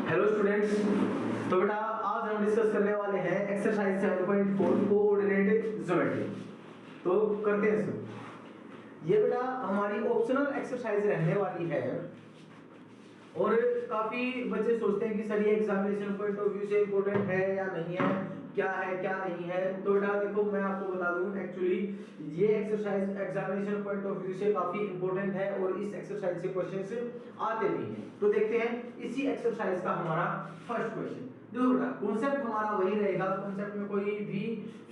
Hello students. तो बेटा आज हम डिस्कस करने वाले हैं एक्सरसाइज 7.4 कोऑर्डिनेट ज्योमेट्री। तो करते हैं इसको। ये बेटा हमारी ऑप्शनल एक्सरसाइज रहने वाली है और काफी बच्चे सोचते हैं कि सर ये एग्जामिनेशन पॉइंट ऑफ व्यू से इंपॉर्टेंट है या नहीं है, क्या नहीं है। तो बेटा देखो मैं आपको बता दूं, एक्चुअली ये exercise examination point of view से काफी इंपॉर्टेंट है और इस एक्सरसाइज से क्वेश्चंस आते भी हैं। तो देखते हैं इसी एक्सरसाइज का हमारा फर्स्ट क्वेश्चन। देखो बेटा कॉन्सेप्ट हमारा वही रहेगा, कॉन्सेप्ट में कोई भी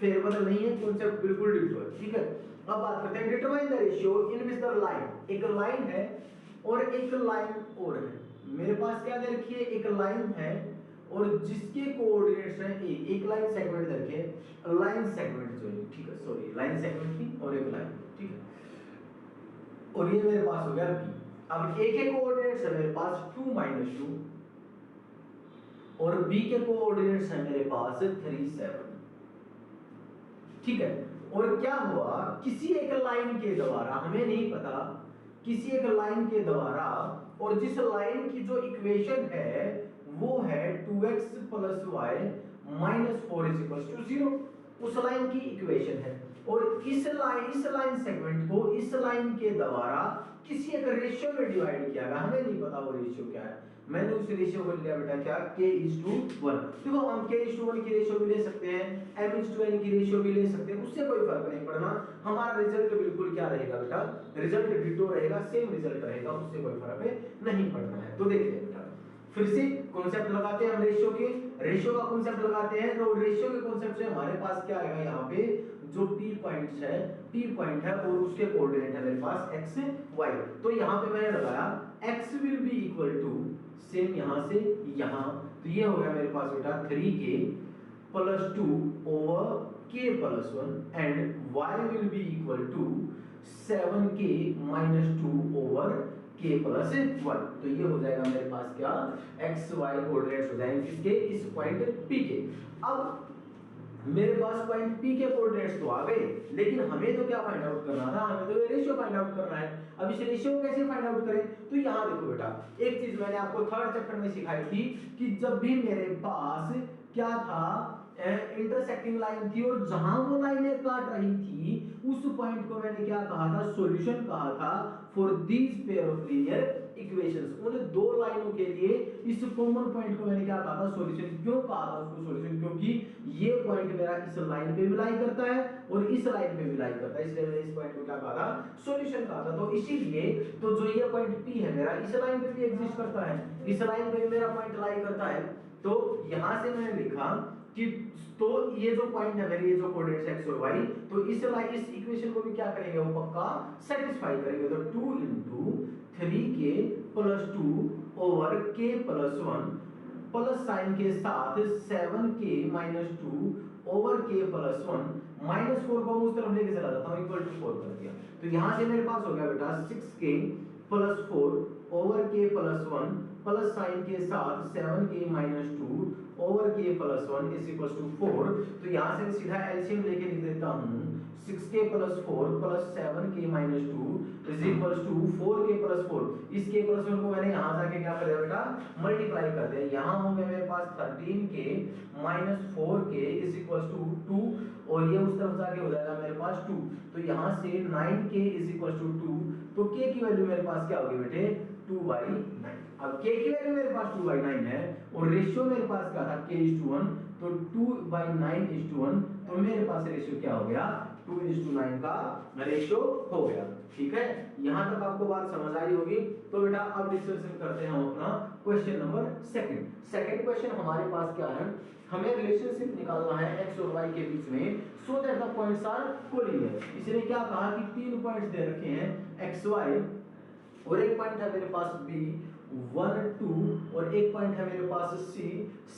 फेरबदल नहीं है, कॉन्सेप्ट बिल्कुल डिटो है। ठीक है, अब बात करते हैं determine the ratio in which the line, एक लाइन है और एक लाइन और है। मेरे पास क्या दे रखी है, एक लाइन है और जिसके कोऑर्डिनेट्स हैं एक लाइन सेगमेंट दे रखे, लाइन सेगमेंट जो है, ठीक है, सॉरी लाइन सेगमेंट थी और एक लाइन, ठीक है। और ये मेरे पास हो गया बी। अब ए के कोऑर्डिनेट्स है मेरे पास 2 - 2 और बी के कोऑर्डिनेट्स है मेरे पास 3 7। ठीक है, और क्या हुआ, किसी एक लाइन के द्वारा, हमें नहीं पता, किसी एक लाइन के द्वारा, और जिस लाइन की जो इक्वेशन है वो है 2x + y - 4 = 0, उस लाइन की इक्वेशन है। और इस लाइन सेगमेंट को इस लाइन के द्वारा किसी एक रेशियो में डिवाइड किया गया, हमें नहीं पता वो रेशियो क्या है। मैंने उस रेशियो को लिया बेटा क्या, k:1। देखो हम k:1 की रेशियो भी ले सकते हैं, m:n की रेशियो भी ले सकते हैं, उससे कोई फर्क नहीं पड़ना। हमारा रिजल्ट बिल्कुल क्या रहेगा बेटा, रिजल्ट डिटो रहेगा, सेम रिजल्ट रहेगा, उससे कोई फर्क नहीं पड़ना है। तो देखते हैं बेटा, फिर से कॉन्सेप्ट लगाते हैं हम रेशियो के, रेशियो का कॉन्सेप्ट लगाते हैं। तो रेशियो के कॉन्सेप्ट से हमारे पास क्या आएगा, यहाँ पे जो P पॉइंट्स है, P पॉइंट है और उसके कोऑर्डिनेट है मेरे पास x y। तो यहाँ पे मैंने लगाया x will be equal to same यहाँ से यहाँ, तो ये हो गया मेरे पास बेटा 3k + 2 over k + 1 and y will be equal to 7k - 2 over k + 1। तो ये हो जाएगा मेरे पास क्या, x y कोऑर्डिनेट्स हो जाएंगे किसके, इस पॉइंट P के। अब मेरे पास पॉइंट P के कोऑर्डिनेट्स तो आ गए, लेकिन हमें तो क्या फाइंड आउट करना था, हमें तो ये रेशियो फाइंड आउट करना है। अब इस रेशियो को कैसे फाइंड आउट करें, तो यहाँ देखो बेटा, एक चीज मैंने आपको थर्ड चैप्टर में सिखाई थी कि जब भी मेरे पास क्या था, इंटरसेक्टिंग लाइन थी और जहां वो लाइनें काट रही थी उस पॉइंट को मैंने क्या कहा था, सॉल्यूशन कहा था for these pair of linear equations. उन दो लाइनों के लिए इस कॉमन पॉइंट को मैंने क्या कहा था, सॉल्यूशन। क्यों कहा था उसको सॉल्यूशन, क्योंकि ये पॉइंट मेरा इस लाइन पे भी लाई करता है और इस लाइन पे भी लाई करता है, इसलिए मैंने इस पॉइंट को क्या कहा था, सॉल्यूशन कहा था। तो इसीलिए तो जो ये पॉइंट P है मेरा इस लाइन पे भी एग्जिस्ट करता है, इस लाइन पे भी मेरा पॉइंट लाई करता है। तो यहां से मैंने लिखा कि तो ये जो पॉइंट है मेरे, ये जो कोऑर्डिनेट्स x और y, तो इस इक्वेशन को भी क्या करेंगे, वो पक्का सेटिस्फाई करेंगे। तो 2 * 3k + 2 over k + 1 plus sign के साथ 7k - 2 ओवर k + 1 -4 को उस तरफ लेके चला जाता हूं, इक्वल टू 4 कर दिया। तो यहां से मेरे पास हो गया बेटा 6k + 4 over k + 1 plus sign के साथ 7k - 2 ओवर k + 1 = 4। तो यहां से सीधा एलसीएम लेके लिख देता हूं, 6k + 4 + 7k - 2 = 4k + 4। इस k + 1 को मैंने यहां जाके क्या कर दिया बेटा, मल्टीप्लाई कर दिया। यहां होंगे मेरे पास 13k - 4k = 2 और ये उस तरफ जाके हो जाएगा मेरे पास 2। तो यहां से 9k = 2। तो k की वैल्यू मेरे पास क्या होगी बेटे, 2/9। अब k की वैल्यू मेरे पास 2/9 है और रेशियो मेरे पास क्या था, k:1, तो 2/9:1। तो मेरे पास रेशियो क्या हो गया, 2:9 का रेशियो हो गया। ठीक है, यहां तक आपको बात समझ आई होगी। तो बेटा अब डिस्कशन करते हैं अपना क्वेश्चन नंबर सेकंड क्वेश्चन हमारे पास क्या है, हमें रिलेशनशिप निकालना है x और y के बीच में, so that the points are collinear. इसने क्या कहा कि 3 पॉइंट्स दे रखे हैं x y और एक पॉइंट है मेरे पास B 1 2 और एक पॉइंट है मेरे पास C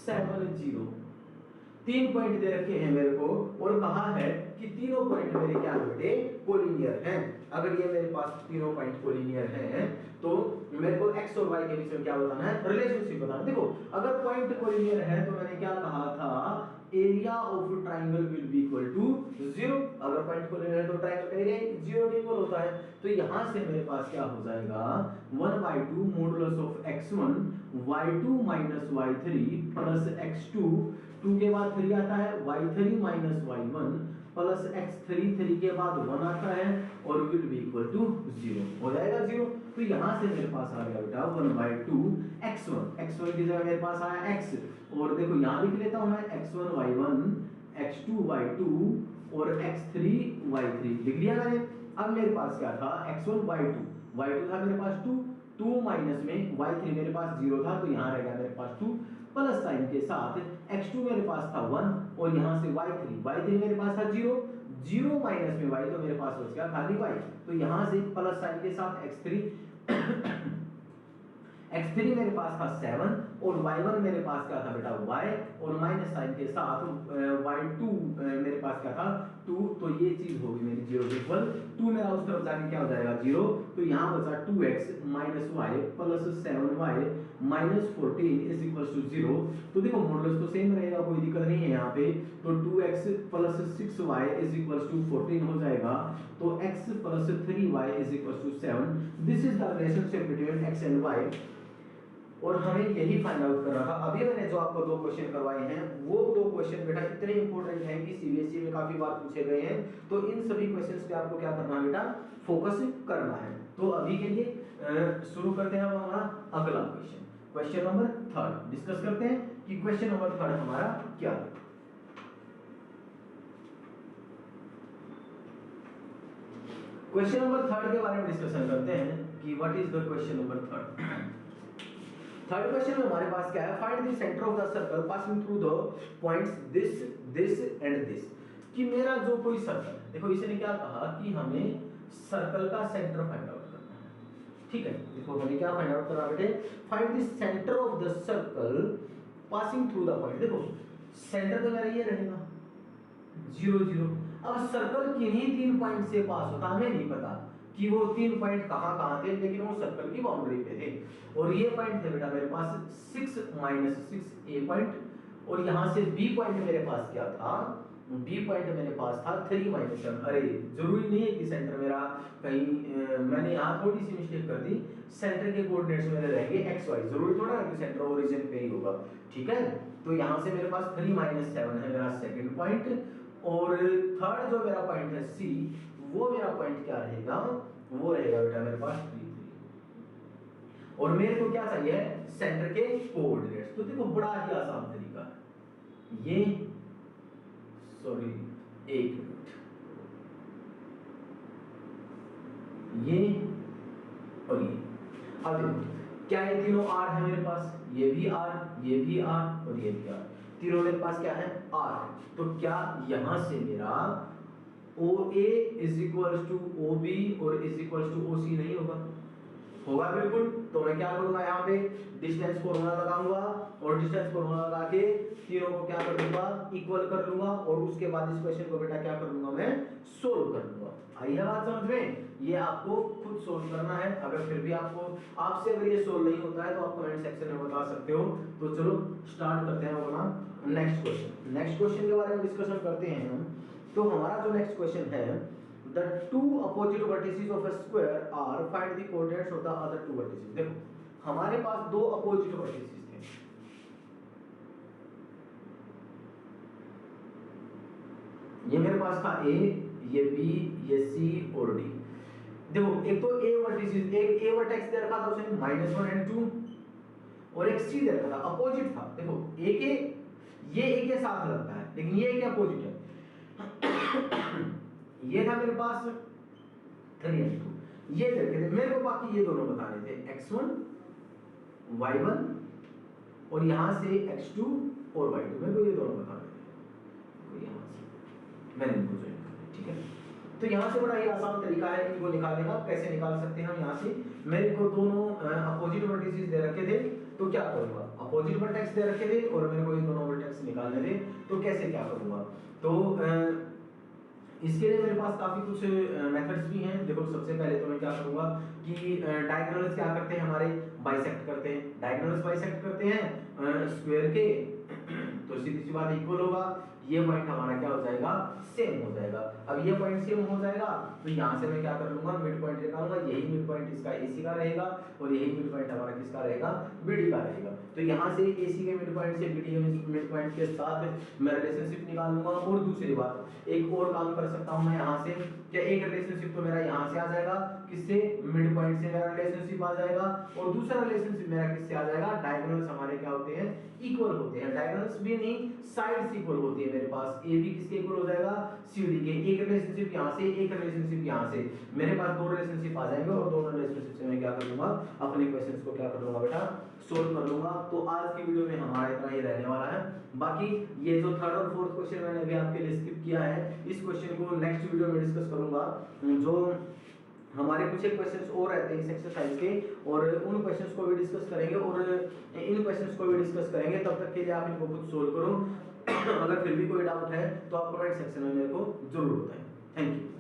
7 0। 3 पॉइंट दे रखे हैं मेरे को और कहा है कि तीनों पॉइंट मेरे क्या है बेटे, कोलिनियर हैं। अगर ये मेरे पास तीनों पॉइंट कोलिनियर हैं तो मेरे को x और y के बीच में क्या बताना है, रिलेशनशिप बताना। देखो अगर पॉइंट कोलिनियर है तो मैंने क्या कहा था, area of triangle will be equal to 0। अगर पॉइंट कोलिनियर है तो ट्राइंगल का एरिया 0 के इक्वल होता है। तो यहां से मेरे पास क्या हो जाएगा, 1/2 modulus of x1 y2 minus y3 plus x2, 2 के बाद 3 आता है, y3 minus y1 plus x3, 3 के बाद 1 आता है और विल बी इक्वल टू 0 हो जाएगा 0। तो यहाँ से मेरे पास आ गया बेटा 1/2 x1 की जगह मेरे पास आया x, और देखो यहाँ लिख लेता हूँ मैं x1 y1 x2 y2 और x3 y3 लिख लिया मैंने। अब मेरे पास क्या था x1 y2 था मेरे पास 2 माइनस में y3 मेरे पास 0 था, तो यहाँ रह गया मेरे पास 2 प्लस साइन के साथ x2 मेरे पास था 1 और यहाँ से y3 मेरे पास था 0 माइनस में y तो मेरे पास बच गया खाली y, तो यहाँ से प्लस साइन के साथ x3 मेरे पास था 7 और y1 मेरे पास क्या था बेटा y, और माइनस साइन के साथ y2 मेरे पास क्या था 2, तो ये चीज होगी मेरी 0 के इक्वल। 2 मेरा उस तरफ जाके क्या हो जाएगा 0, तो यहाँ बचा 2x minus y plus 7y minus 14 is equal to 0। तो देखो मॉडुलस तो सेम रहेगा, कोई दिक्कत नहीं है यहाँ पे, तो 2x plus 6y is equal to 14 हो जाएगा, तो x plus 3y is equal to 7। This is the relationship between x and y, और हमें यही फाइंड आउट करना था। अभी मैंने जो आपको 2 क्वेश्चन करवाए हैं वो 2 क्वेश्चन बेटा इतने इंपॉर्टेंट हैं कि सीबीएसई में काफी बार पूछे गए हैं, तो इन सभी क्वेश्चंस पे आपको क्या करना है बेटा, फोकस करना है। तो अभी के लिए शुरू करते हैं हमारा अगला क्वेश्चन नंबर 3 डिस्कस करते हैं कि क्वेश्चन नंबर 3 हमारा क्या है। क्वेश्चन नंबर 3 के बारे में डिस्कशन करते हैं कि what is the question number 3। Third question में हमारे पास क्या है, find the centre of the circle passing through the points this and this. कि मेरा जो कोई सर्कल, देखो इसने क्या कहा कि हमें सर्कल का सेंटर फाइंड आउट करना है, ठीक है। देखो हमें क्या फाइंड आउट करना बेटे, find the centre of the circle passing through the point. देखो सेंटर तो मेरा ये रहेगा 0 0। अब सर्कल किन्हीं 3 पॉइंट से पास होता, हमें नहीं पता कि वो 3 पॉइंट कहां थे, लेकिन वो सर्कल की बाउंड्री पे थे, और ये पॉइंट थे बेटा मेरे पास 6 6 ए पॉइंट, और यहां से बी पॉइंट मेरे पास क्या था, बी पॉइंट मेरे पास था 3 7। अरे जरूरी नहीं है कि सेंटर मेरा कहीं मैंने यहाँ थोड़ी सी मिस्टेक कर दी, सेंटर के कोऑर्डिनेट्स मेरे रहेंगे एक्स वाई, जरूरी थोड़ा है कि सेंटर ओरिजिन पे ही होगा, ठीक है। तो यहाँ से मेरे पास 3 7 है मेरा सेकंड पॉइंट, और थर्ड जो मेरा पॉइंट है सी, वो मेरा पॉइंट क्या रहेगा, वो रहेगा बेटा मेरे पास 3 3। और मेरे को क्या चाहिए, सेंटर के कोऑर्डिनेट्स। तो देखो बड़ा ही आसान तरीका है ये, सॉरी एक मिनट, ये और ये। अब देखो क्या ये तीनों आर है मेरे पास, ये भी आर, ये भी आर और ये भी आर, तीनों मेरे पास क्या है आर है। तो क्या यहां से मेरा OA is equal to OB और इज इक्वल टू OC नहीं होगा, होगा बिल्कुल। तो मैं क्या करूंगा, यहाँ पे डिस्टेंस फॉर्मूला लगाऊंगा, और डिस्टेंस फॉर्मूला लगा के तीनों को क्या कर दूंगा, इक्वल कर लूंगा, और उसके बाद इस क्वेश्चन को बेटा क्या कर लूंगा, मैं सोल्व कर लूंगा। आई है बात समझ में, ये आपको खुद सोल्व करना है। अगर फिर भी आपसे अगर ये सोल्व नहीं होता है तो आप कमेंट सेक्शन में बता सकते हो। तो चलो स्टार्ट करते हैं अपना नेक्स्ट क्वेश्चन। नेक्स्ट क्वेश्चन के बारे में डिस्कशन करते हैं हम। तो हमारा जो नेक्स्ट क्वेश्चन है, the two opposite vertices of a square are find the coordinates of the other two vertices। देखो हमारे पास दो opposite vertices थे, ये मेरे पास था A, ये B, ये C और D। देखो एक तो A vertices, एक A vertex दे रखा था उसने -1 and 2, और एक C दे रखा था, अपोजिट था। देखो A के ये A के साथ लगता है, लेकिन ये क्या अपोजिट है। ये था मेरे पास 3 and 2, ये देखे थे मेरे को, बाकी ये दोनों बताने थे x1 y1 और यहाँ से x2 और y2, मेरे को ये दोनों बताने थे। तो यहाँ से मैंने इनको ज्वाइन कर दिया, ठीक है। तो यहाँ से बड़ा ही आसान तरीका है इनको निकालने का। कैसे निकाल सकते हैं हम, यहाँ से मेरे को दोनों अपोजिट वर्टिसेस दे रखे थे, तो क्या करूँगा, अपोजिट वर्टेक्स दे रखे थे और मेरे को ये दोनों वर्टेक्स निकालने थे, तो कैसे क्या करूँगा। तो इसके लिए मेरे पास काफी कुछ मेथड्स भी हैं। देखो सबसे पहले तो मैं क्या करूंगा, कि डायगोनल्स क्या करते हैं हमारे, बाइसेक्ट करते हैं, डायगोनल्स बाइसेक्ट करते हैं स्क्वायर के तो सीधी सी बात इक्वल होगा, ये पॉइंट हमारा क्या हो जाएगा, सेम हो जाएगा। अब ये पॉइंट सेम हो जाएगा तो यहाँ से मैं क्या कर लूंगा, मिड पॉइंट निकालूंगा, यही मिड पॉइंट इसका AC का रहेगा और यही मिड पॉइंट हमारा किसका रहेगा, BD का रहेगा। तो यहाँ से AC के मिड पॉइंट से BD के मिड पॉइंट के साथ मैं रिलेशनशिप निकालूंगा। और दूसरी बात, एक और काम कर सकता हूँ मैं यहाँ से, क्या एक रिलेशनशिप तो मेरा यहाँ से आ जाएगा, किससे, मिड पॉइंट से मेरा रिलेशनशिप आ जाएगा, और दूसरा रिलेशनशिप मेरा किससे आ जाएगा, डायगोनल्स हमारे क्या होते हैं, इक्वल होते हैं। डायगोनल्स भी नहीं, साइड्स इक्वल होती है मेरे पास, ए भी किसके इक्वल हो जाएगा, CD के। एक रिलेशनशिप यहाँ से, एक रिलेशनशिप यहाँ से, मेरे पास दो रिलेशनशिप आ जाएंगे और दोनों रिलेशनशिप से मैं क्या कर लूंगा, अपने क्वेश्चंस को क्या कर लूंगा बेटा, सोल्व कर लूंगा। तो आज की वीडियो में हमारा इतना ही रहने वाला है। बाकी ये जो थर्ड और फोर्थ क्वेश्चन मैंने अभी आपके लिए स्किप किया है, इस क्वेश्चन को नेक्स्ट वीडियो में डिस्कस करूंगा। जो हमारे कुछ एक क्वेश्चंस और रहते हैं इस एक्सरसाइज के, और उन क्वेश्चंस को भी डिस्कस करेंगे और इन क्वेश्चंस को भी डिस्कस करेंगे। तब तक के लिए आप इनको खुद सोल्व करो। अगर फिर भी कोई डाउट है तो आप कमेंट सेक्शन में मेरे को जरूर बताएं। Thank you.